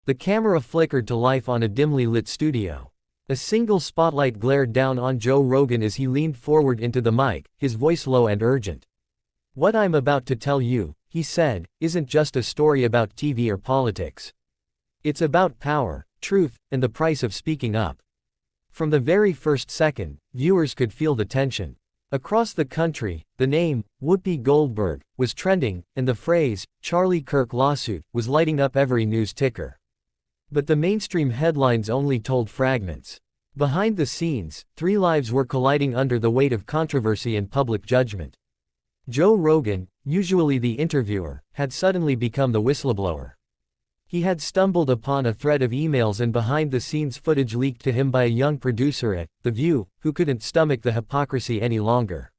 The camera flickered to life on a dimly lit studio. A single spotlight glared down on Joe Rogan as he leaned forward into the mic, his voice low and urgent. "What I'm about to tell you," he said, "isn't just a story about TV or politics. It's about power, truth, and the price of speaking up." From the very first second, viewers could feel the tension. Across the country, the name, Whoopi Goldberg, was trending, and the phrase, Charlie Kirk lawsuit, was lighting up every news ticker. But the mainstream headlines only told fragments. Behind the scenes, three lives were colliding under the weight of controversy and public judgment. Joe Rogan, usually the interviewer, had suddenly become the whistleblower. He had stumbled upon a thread of emails and behind-the-scenes footage leaked to him by a young producer at The View, who couldn't stomach the hypocrisy any longer.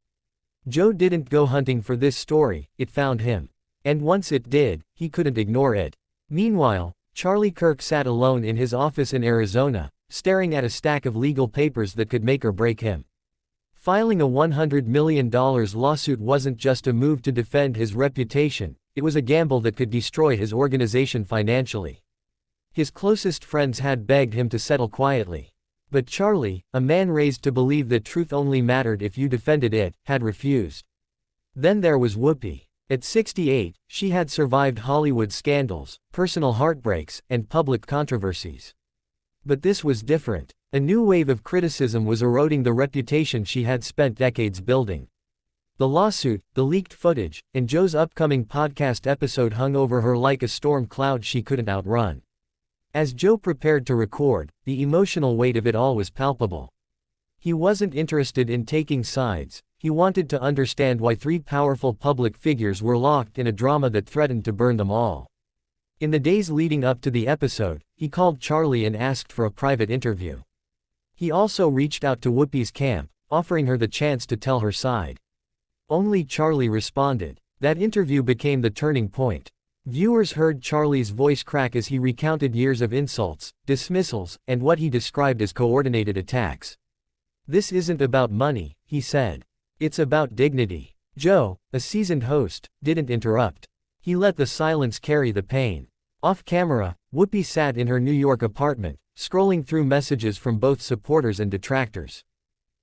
Joe didn't go hunting for this story, it found him. And once it did, he couldn't ignore it. Meanwhile, Charlie Kirk sat alone in his office in Arizona, staring at a stack of legal papers that could make or break him. Filing a $100 million lawsuit wasn't just a move to defend his reputation, it was a gamble that could destroy his organization financially. His closest friends had begged him to settle quietly. But Charlie, a man raised to believe that truth only mattered if you defended it, had refused. Then there was Whoopi. At 68, she had survived Hollywood scandals, personal heartbreaks, and public controversies. But this was different. A new wave of criticism was eroding the reputation she had spent decades building. The lawsuit, the leaked footage, and Joe's upcoming podcast episode hung over her like a storm cloud she couldn't outrun. As Joe prepared to record, the emotional weight of it all was palpable. He wasn't interested in taking sides. He wanted to understand why three powerful public figures were locked in a drama that threatened to burn them all. In the days leading up to the episode, he called Charlie and asked for a private interview. He also reached out to Whoopi's camp, offering her the chance to tell her side. Only Charlie responded. That interview became the turning point. Viewers heard Charlie's voice crack as he recounted years of insults, dismissals, and what he described as coordinated attacks. "This isn't about money," he said. "It's about dignity." Joe, a seasoned host, didn't interrupt. He let the silence carry the pain. Off camera, Whoopi sat in her New York apartment, scrolling through messages from both supporters and detractors.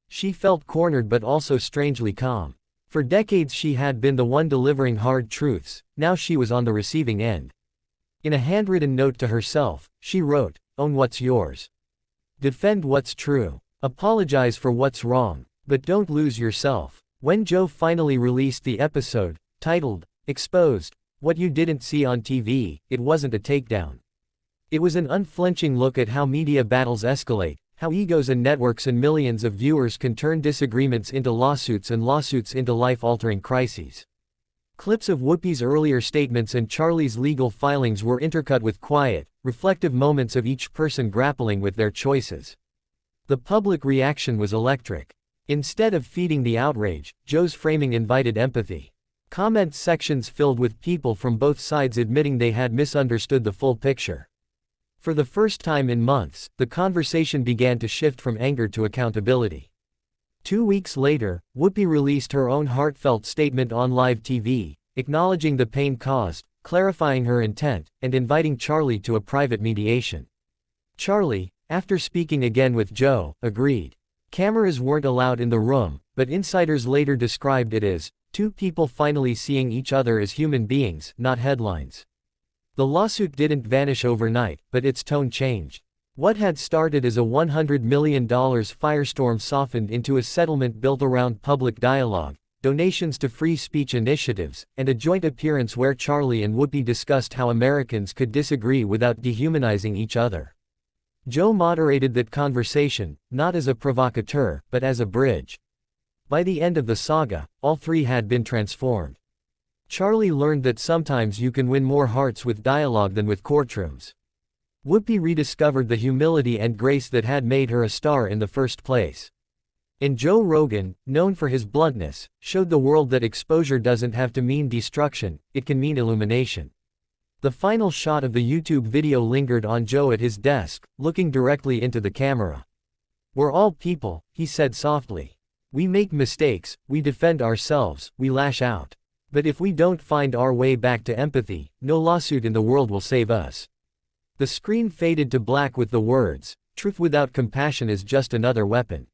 She felt cornered but also strangely calm. For decades she had been the one delivering hard truths, now she was on the receiving end. In a handwritten note to herself, she wrote, "Own what's yours. Defend what's true. Apologize for what's wrong. But don't lose yourself." When Joe finally released the episode, titled, Exposed, What You Didn't See on TV, it wasn't a takedown. It was an unflinching look at how media battles escalate, how egos and networks and millions of viewers can turn disagreements into lawsuits and lawsuits into life-altering crises. Clips of Whoopi's earlier statements and Charlie's legal filings were intercut with quiet, reflective moments of each person grappling with their choices. The public reaction was electric. Instead of feeding the outrage, Joe's framing invited empathy. Comment sections filled with people from both sides admitting they had misunderstood the full picture. For the first time in months, the conversation began to shift from anger to accountability. 2 weeks later, Whoopi released her own heartfelt statement on live TV, acknowledging the pain caused, clarifying her intent, and inviting Charlie to a private mediation. Charlie, after speaking again with Joe, agreed. Cameras weren't allowed in the room, but insiders later described it as two people finally seeing each other as human beings, not headlines. The lawsuit didn't vanish overnight, but its tone changed. What had started as a $100 million firestorm softened into a settlement built around public dialogue, donations to free speech initiatives, and a joint appearance where Charlie and Whoopi discussed how Americans could disagree without dehumanizing each other. Joe moderated that conversation, not as a provocateur, but as a bridge. By the end of the saga, all three had been transformed. Charlie learned that sometimes you can win more hearts with dialogue than with courtrooms. Whoopi rediscovered the humility and grace that had made her a star in the first place. And Joe Rogan, known for his bluntness, showed the world that exposure doesn't have to mean destruction, it can mean illumination. The final shot of the YouTube video lingered on Joe at his desk, looking directly into the camera. "We're all people," he said softly. "We make mistakes, we defend ourselves, we lash out. But if we don't find our way back to empathy, no lawsuit in the world will save us." The screen faded to black with the words, "Truth without compassion is just another weapon."